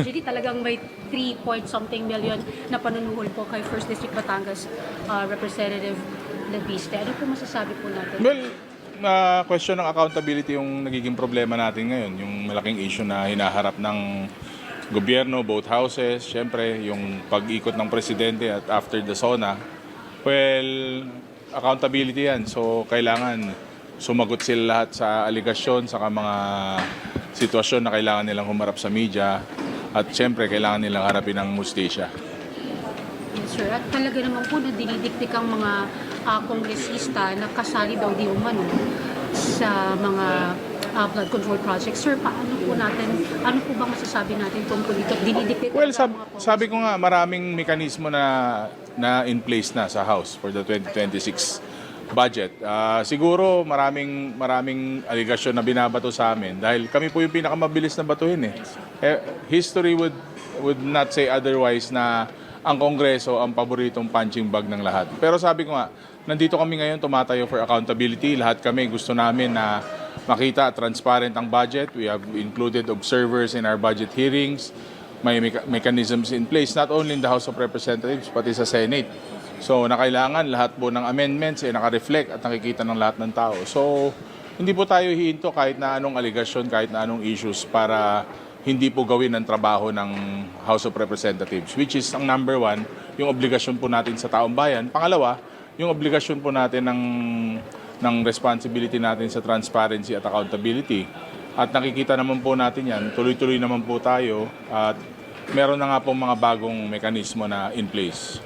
Actually, talagang may 3 point something million na panunuhol po kay First District Batangas Representative Labiste. Ano po masasabi po natin? Well, question ng accountability yung nagiging problema natin ngayon. Yung malaking issue na hinaharap ng gobyerno, both houses, syempre yung pag-ikot ng presidente at after the SONA. Well, accountability yan. So, kailangan sumagot sila lahat sa aligasyon, saka mga sitwasyon na kailangan nilang humarap sa media. At syempre, kailangan nilang harapin ng mustisya. Yes, sir. At talaga naman po na dinidiktik ang mga kongresista na kasali daw di umano sa mga blood control projects. Sir, paano po natin, ano po ba masasabi natin tungkol dito? Dinidiktik Well, ang mga sabi ko nga, maraming mekanismo na in place na sa House for the 2026 budget. Siguro maraming aligasyon na binabato sa amin dahil kami po yung pinakamabilis na batuhin eh. History would not say otherwise na ang Kongreso ang paboritong punching bag ng lahat. Pero sabi ko nga, nandito kami ngayon tumatayo for accountability. Lahat kami gusto namin na makita transparent ang budget. We have included observers in our budget hearings. May mechanisms in place not only in the House of Representatives pati sa Senate. So, kailangan lahat po ng amendments naka-reflect at nakikita ng lahat ng tao. So, hindi po tayo hihinto kahit na anong aligasyon, kahit na anong issues para hindi po gawin ang trabaho ng House of Representatives, which is ang number one, yung obligasyon po natin sa taong bayan. Pangalawa, yung obligasyon po natin ng responsibility natin sa transparency at accountability. At nakikita naman po natin yan, tuloy-tuloy naman po tayo at meron na nga po mga bagong mekanismo na in place.